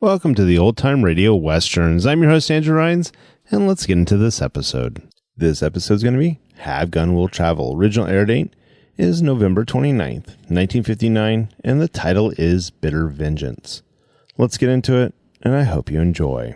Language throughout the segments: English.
Welcome to the Old Time Radio Westerns. I'm your host, Andrew Rhynes, and let's get into this episode. This episode is going to be Have Gun Will Travel. Original air date is November 29th, 1959, and the title is Bitter Vengeance. Let's get into it, and I hope you enjoy.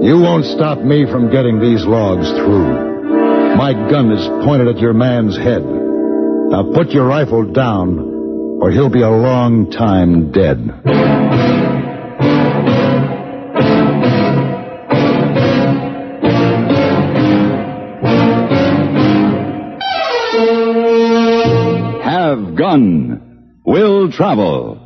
You won't stop me from getting these logs through. My gun is pointed at your man's head. Now put your rifle down, or he'll be a long time dead. Have Gun Will Travel.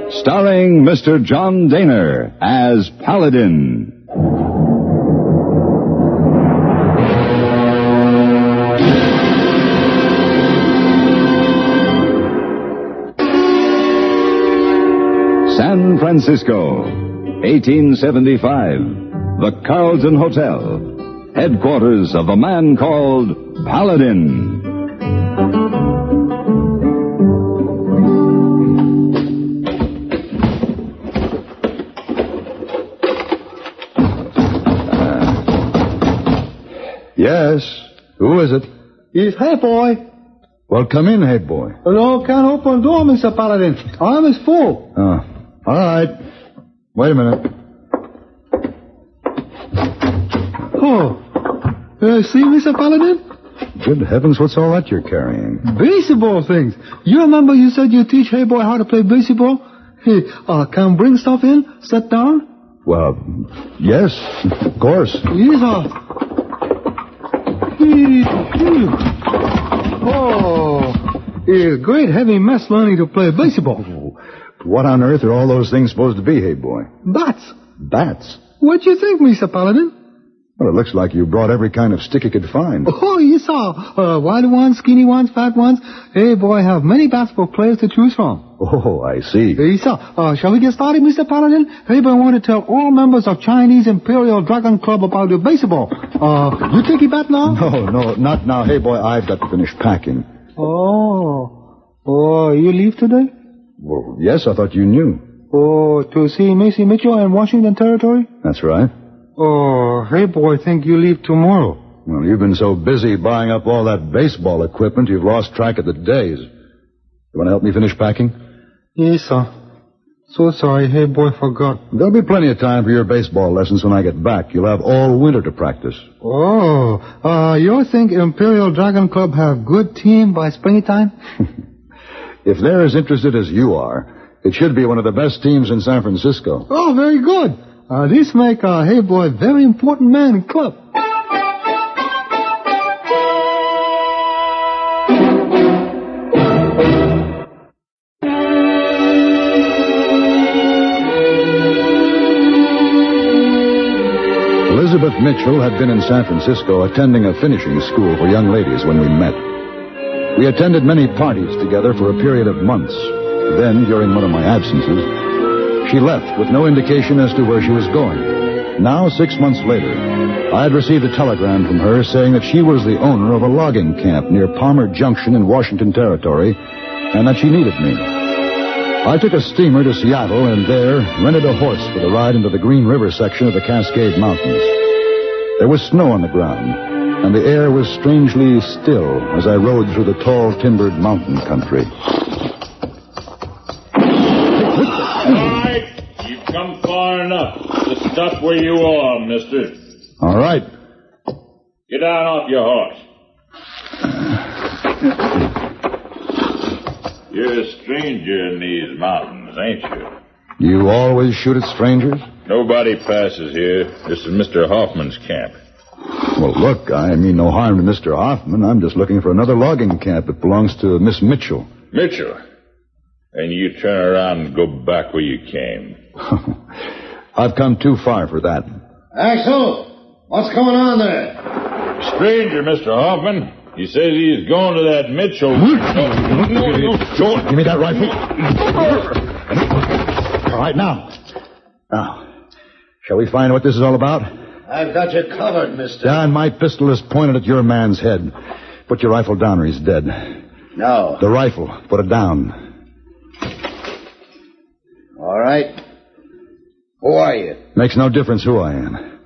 Starring Mr. John Dehner as Paladin. San Francisco, 1875. The Carlton Hotel, headquarters of a man called Paladin. Yes, who is it? It's Heyboy. Well, come in, Heyboy. No, can't open the door, Mr. Paladin. Arm is full. Oh, all right. Wait a minute. Oh, see, Mr. Paladin? Good heavens, what's all that you're carrying? Baseball things. You remember you said you teach Heyboy how to play baseball? Hey, can bring stuff in? Sit down? Well, yes, of course. Yes, Oh, it's a great heavy mess learning to play baseball. What on earth are all those things supposed to be, Heyboy? Bats. Bats? What do you think, Mr. Paladin? Well, it looks like you brought every kind of stick you could find. Oh, you saw. Wide ones, skinny ones, fat ones. Heyboy have many bats for players to choose from. Oh, I see. You saw. Shall we get started, Mr. Paladin? Heyboy want to tell all members of Chinese Imperial Dragon Club about the baseball. You take your bat now? No, not now. Heyboy, I've got to finish packing. Oh, you leave today? Well, yes, I thought you knew. Oh, to see Macy Mitchell in Washington Territory? That's right. Oh, Heyboy think you leave tomorrow. Well, you've been so busy buying up all that baseball equipment, you've lost track of the days. You want to help me finish packing? Yes, sir. So sorry, Heyboy forgot. There'll be plenty of time for your baseball lessons when I get back. You'll have all winter to practice. Oh, you think Imperial Dragon Club have good team by springtime? If they're as interested as you are, it should be one of the best teams in San Francisco. Oh, very good. This make Heyboy a very important man in club. Elizabeth Mitchell had been in San Francisco attending a finishing school for young ladies when we met. We attended many parties together for a period of months. Then, during one of my absences, she left with no indication as to where she was going. Now, 6 months later, I had received a telegram from her saying that she was the owner of a logging camp near Palmer Junction in Washington Territory, and that she needed me. I took a steamer to Seattle and there rented a horse for the ride into the Green River section of the Cascade Mountains. There was snow on the ground, and the air was strangely still as I rode through the tall, timbered mountain country. You've come far enough to stop where you are, mister. All right. Get down off your horse. You're a stranger in these mountains, ain't you? You always shoot at strangers? Nobody passes here. This is Mr. Hoffman's camp. Well, look, I mean no harm to Mr. Hoffman. I'm just looking for another logging camp that belongs to Miss Mitchell. Mitchell? And you turn around and go back where you came. I've come too far for that. Axel, what's going on there? Stranger, Mr. Hoffman. He says he's going to that Mitchell. Give me that rifle. All right, now. Shall we find what this is all about? I've got you covered, mister. And my pistol is pointed at your man's head. Put your rifle down or he's dead. No. The rifle. Put it down. All right. Who are you? Makes no difference who I am.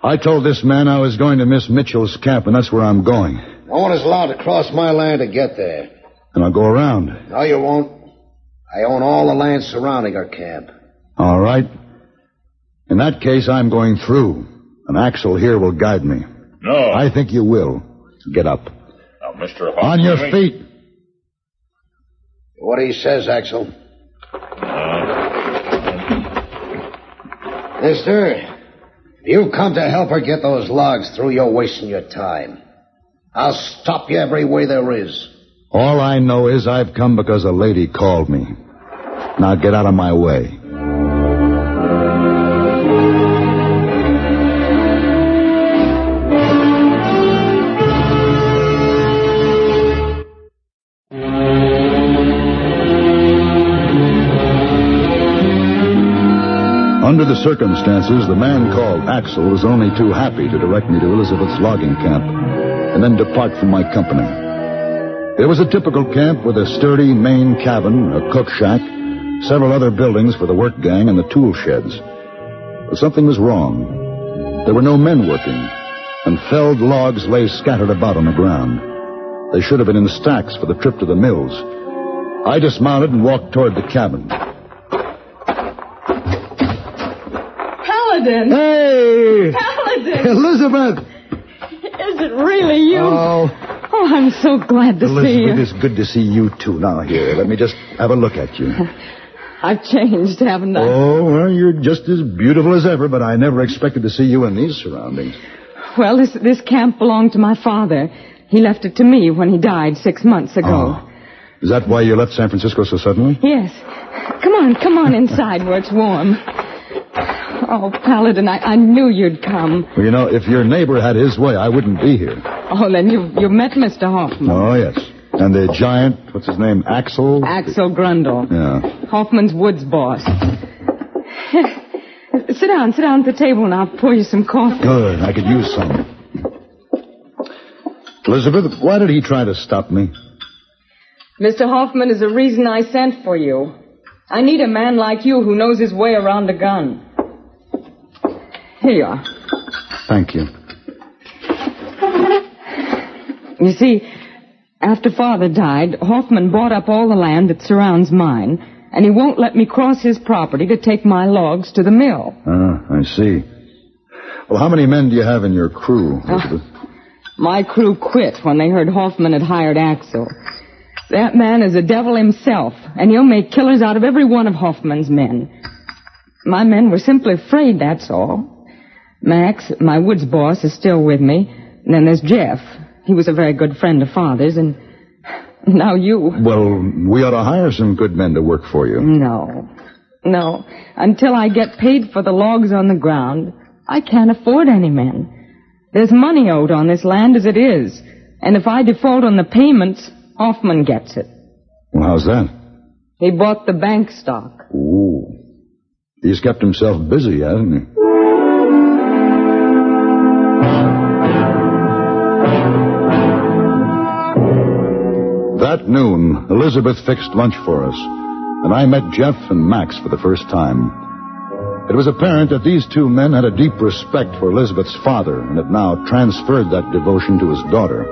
I told this man I was going to Miss Mitchell's camp, and that's where I'm going. No one is allowed to cross my land to get there. And I'll go around. No, you won't. I own all the land surrounding our camp. All right. In that case, I'm going through. And Axel here will guide me. No. I think you will. Get up. Now, Mr. Hoffman. On your feet. What he says, Axel. Mister, if you come to help her get those logs through, you're wasting your time. I'll stop you every way there is. All I know is I've come because a lady called me. Now get out of my way. Under the circumstances, the man called Axel was only too happy to direct me to Elizabeth's logging camp and then depart from my company. It was a typical camp with a sturdy main cabin, a cook shack, several other buildings for the work gang, and the tool sheds. But something was wrong. There were no men working, and felled logs lay scattered about on the ground. They should have been in stacks for the trip to the mills. I dismounted and walked toward the cabin. Paladin! Hey! Paladin! Elizabeth! Is it really you? Oh, I'm so glad to see you. Elizabeth, it's good to see you, too. Now, here, let me just have a look at you. I've changed, haven't I? Oh, well, you're just as beautiful as ever, but I never expected to see you in these surroundings. Well, this camp belonged to my father. He left it to me when he died 6 months ago. Oh. Is that why you left San Francisco so suddenly? Yes. Come on inside where it's warm. Oh, Paladin, I knew you'd come. Well, you know, if your neighbor had his way, I wouldn't be here. Oh, then you've met Mr. Hoffman. Oh, yes. And the giant, what's his name, Axel? Axel Grundle. Yeah. Hoffman's woods boss. Sit down at the table and I'll pour you some coffee. Good, I could use some. Elizabeth, why did he try to stop me? Mr. Hoffman is the reason I sent for you. I need a man like you who knows his way around a gun. Here you are. Thank you. You see, after Father died, Hoffman bought up all the land that surrounds mine, and he won't let me cross his property to take my logs to the mill. I see. Well, how many men do you have in your crew, Elizabeth? My crew quit when they heard Hoffman had hired Axel. That man is a devil himself, and he'll make killers out of every one of Hoffman's men. My men were simply afraid, that's all. Max, my woods boss, is still with me. And then there's Jeff. He was a very good friend of Father's, and now you. Well, we ought to hire some good men to work for you. No. Until I get paid for the logs on the ground, I can't afford any men. There's money owed on this land as it is. And if I default on the payments, Hoffman gets it. Well, how's that? He bought the bank stock. Ooh. He's kept himself busy, hasn't he? That noon, Elizabeth fixed lunch for us, and I met Jeff and Max for the first time. It was apparent that these two men had a deep respect for Elizabeth's father and had now transferred that devotion to his daughter.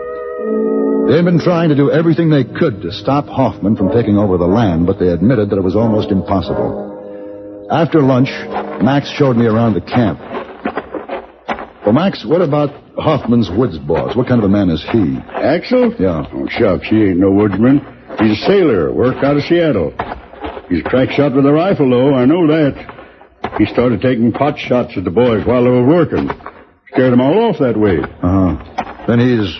They had been trying to do everything they could to stop Hoffman from taking over the land, but they admitted that it was almost impossible. After lunch, Max showed me around the camp. Well, Max, what about Hoffman's woods boss? What kind of a man is he? Axel? Yeah. Oh, shucks, he ain't no woodsman. He's a sailor, work out of Seattle. He's a crack shot with a rifle, though, I know that. He started taking pot shots at the boys while they were working. Scared them all off that way. Uh-huh. Then he's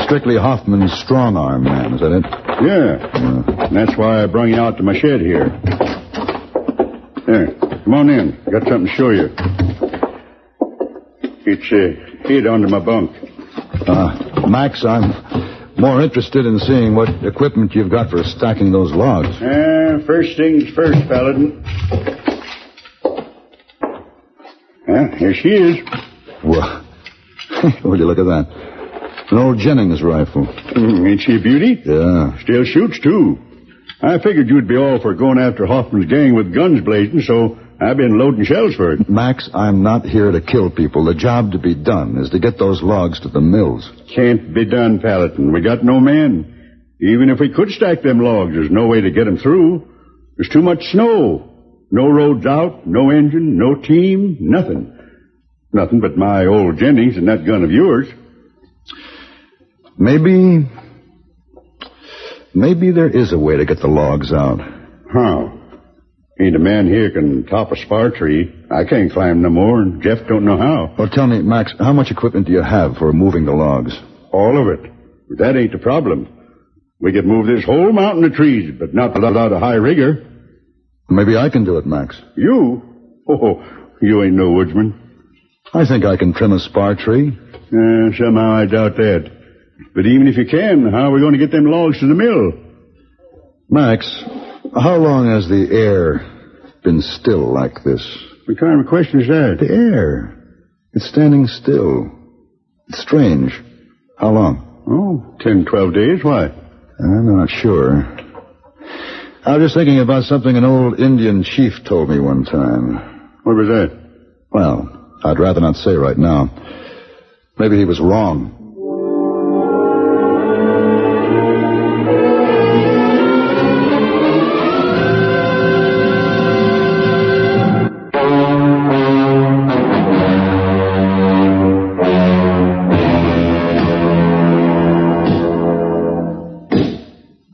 strictly Hoffman's strong-arm man, is that it? Yeah. And that's why I brung you out to my shed here. There, come on in. Got something to show you. It's hid under my bunk. Max, I'm more interested in seeing what equipment you've got for stacking those logs. First things first, Paladin. Well, here she is. Well, would you look at that? An old Jennings rifle. Ain't she a beauty? Yeah. Still shoots, too. I figured you'd be all for going after Hoffman's gang with guns blazing, so I've been loading shells for it. Max, I'm not here to kill people. The job to be done is to get those logs to the mills. Can't be done, Paladin. We got no men. Even if we could stack them logs, there's no way to get them through. There's too much snow. No roads out, no engine, no team, nothing. Nothing but my old Jennings and that gun of yours. Maybe there is a way to get the logs out. How? Ain't a man here can top a spar tree. I can't climb no more, and Jeff don't know how. Well, tell me, Max, how much equipment do you have for moving the logs? All of it. But that ain't the problem. We could move this whole mountain of trees, but not without a high rigger. Maybe I can do it, Max. You? Oh, you ain't no woodsman. I think I can trim a spar tree. Somehow I doubt that. But even if you can, how are we going to get them logs to the mill? Max, how long has the air been still like this? What kind of a question is that? The air. It's standing still. It's strange. How long? Oh, 10, 12 days. Why? I'm not sure. I was just thinking about something an old Indian chief told me one time. What was that? Well, I'd rather not say right now. Maybe he was wrong.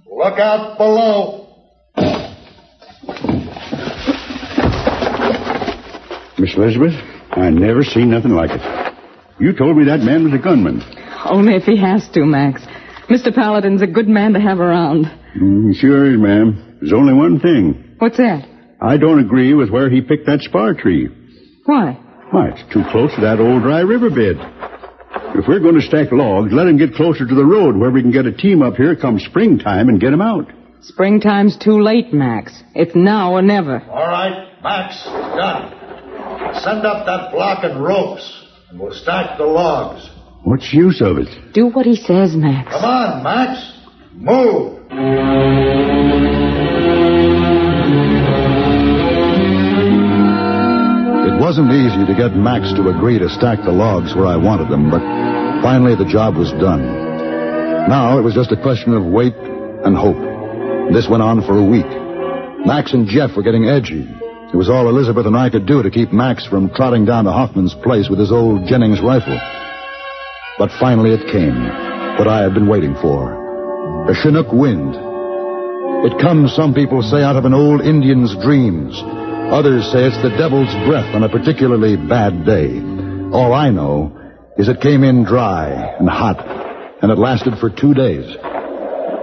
Look out below. Miss Elizabeth, I never seen nothing like it. You told me that man was a gunman. Only if he has to, Max. Mr. Paladin's a good man to have around. He sure is, ma'am. There's only one thing. What's that? I don't agree with where he picked that spar tree. Why? Why, it's too close to that old dry riverbed. If we're going to stack logs, let him get closer to the road where we can get a team up here come springtime and get him out. Springtime's too late, Max. It's now or never. All right, Max, done. Send up that block and ropes, and we'll stack the logs. What's the use of it? Do what he says, Max. Come on, Max. Move. It wasn't easy to get Max to agree to stack the logs where I wanted them, but finally the job was done. Now it was just a question of wait and hope. This went on for a week. Max and Jeff were getting edgy. It was all Elizabeth and I could do to keep Max from trotting down to Hoffman's place with his old Jennings rifle. But finally it came, what I had been waiting for. The Chinook wind. It comes, some people say, out of an old Indian's dreams. Others say it's the devil's breath on a particularly bad day. All I know is it came in dry and hot, and it lasted for 2 days.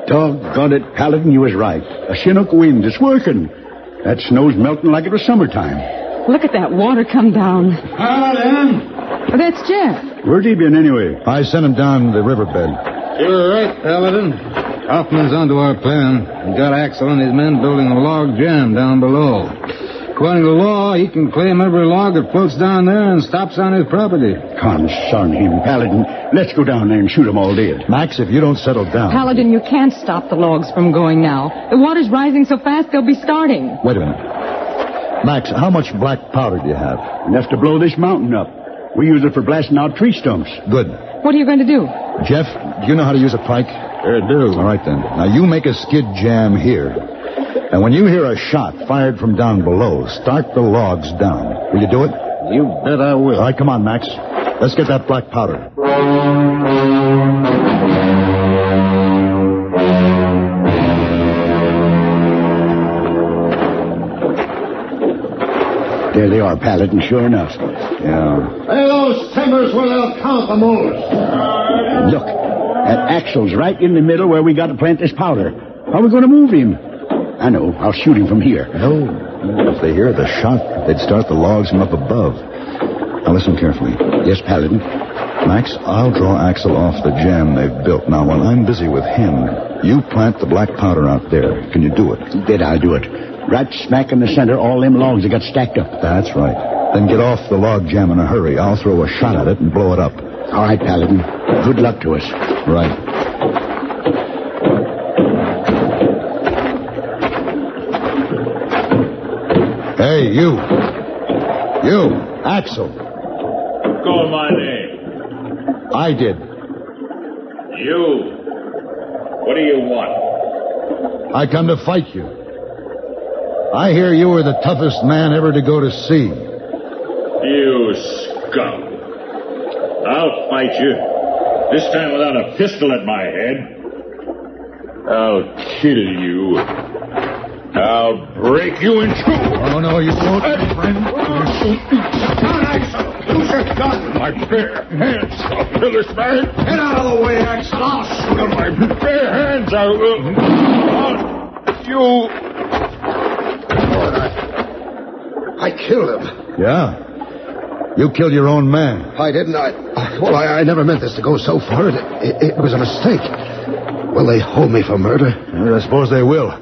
Doggone it, Paladin, you was right. A Chinook wind, it's working. That snow's melting like it was summertime. Look at that water come down. Paladin! Oh, that's Jeff. Where'd he been anyway? I sent him down the riverbed. You're right, Paladin. Hoffman's onto our plan. We got Axel and his men building a log jam down below. According to law, he can claim every log that floats down there and stops on his property. Concern him, Paladin. Let's go down there and shoot 'em all dead. Max, if you don't settle down... Paladin, you can't stop the logs from going now. The water's rising so fast they'll be starting. Wait a minute. Max, how much black powder do you have? Enough to blow this mountain up. We use it for blasting out tree stumps. Good. What are you going to do? Jeff, do you know how to use a pike? Sure do. All right, then. Now, you make a skid jam here. And when you hear a shot fired from down below, start the logs down. Will you do it? You bet I will. All right, come on, Max. Let's get that black powder. There they are, Paladin, sure enough. Yeah. Hey, those timbers where they'll count the moves. Look, that Axel's right in the middle where we got to plant this powder. How are we going to move him? I know. I'll shoot him from here. No. If they hear the shot, they'd start the logs from up above. Now, listen carefully. Yes, Paladin. Max, I'll draw Axel off the jam they've built. Now, while I'm busy with him, you plant the black powder out there. Can you do it? Bet I'll do it. Right smack in the center, all them logs that got stacked up. That's right. Then get off the log jam in a hurry. I'll throw a shot at it and blow it up. All right, Paladin. Good luck to us. Right. Hey, you. You, Axel. Call my name. I did. You. What do you want? I come to fight you. I hear you were the toughest man ever to go to sea. You scum. I'll fight you. This time without a pistol at my head. I'll kill you. I'll break you in two. Oh, no, you won't, my friend. Down, Axel. Use your gun. My bare hands. I'll kill this man. Get out of the way, Axel. I'll shoot him. My bare hands. You. I killed him. Yeah? You killed your own man. I didn't. Well, I never meant this to go so far. It was a mistake. Will they hold me for murder? I suppose they will.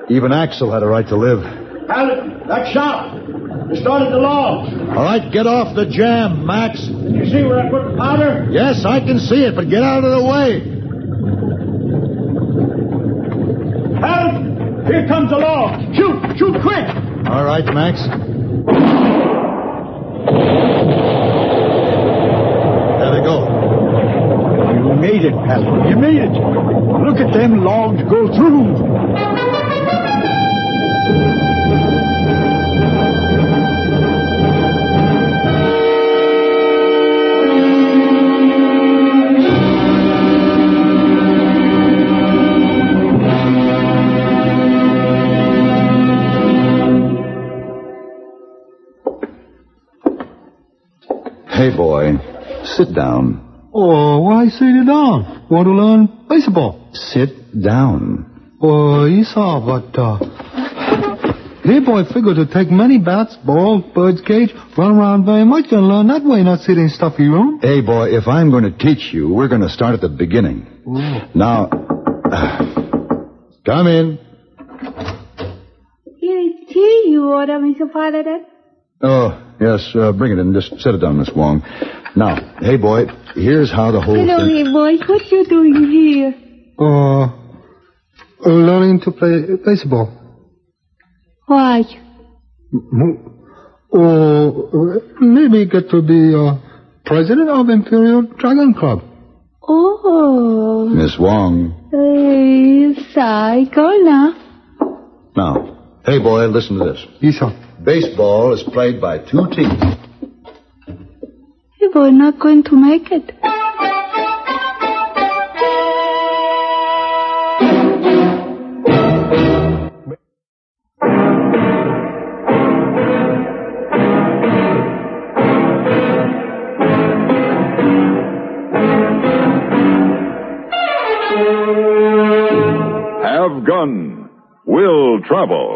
Even Axel had a right to live. Paladin, that shot. You started the log. All right, get off the jam, Max. Can you see where I put the powder? Yes, I can see it, but get out of the way. Paladin, here comes the log. Shoot quick. All right, Max. There they go. You made it, Paladin. You made it. Look at them logs go through. Heyboy, sit down. Oh, why sit it down? Want to learn baseball? Sit down. Oh, Esau, but, Heyboy figured to take many bats, ball, bird's cage, run around very much and learn that way, not sit in stuffy room. Hey, boy, if I'm going to teach you, we're going to start at the beginning. Ooh. Now, come in. Here is tea you order, Mr. Paladin. Oh, yes, bring it in. Just set it down, Miss Wong. Now, hey, boy, here's how the whole Hello, thing... Heyboy. What you doing here? Learning to play baseball. Why? Maybe get to be president of Imperial Dragon Club. Oh. Miss Wong. Cycle now. Now, hey, boy, listen to this. Yes, sir. Baseball is played by two teams. Heyboy not going to make it. Have gun. Will travel.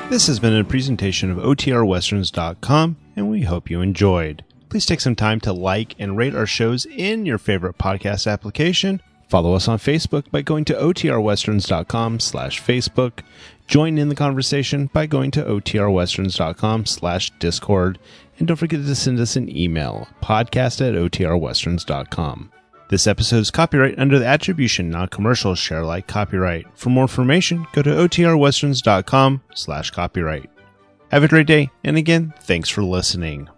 This has been a presentation of OTRWesterns.com, and we hope you enjoyed. Please take some time to like and rate our shows in your favorite podcast application. Follow us on Facebook by going to OTRWesterns.com/Facebook. Join in the conversation by going to OTRWesterns.com/Discord. And don't forget to send us an email, podcast@OTRWesterns.com. This episode is copyright under the attribution, non-commercial, share alike copyright. For more information, go to OTRWesterns.com/copyright. Have a great day, and again, thanks for listening.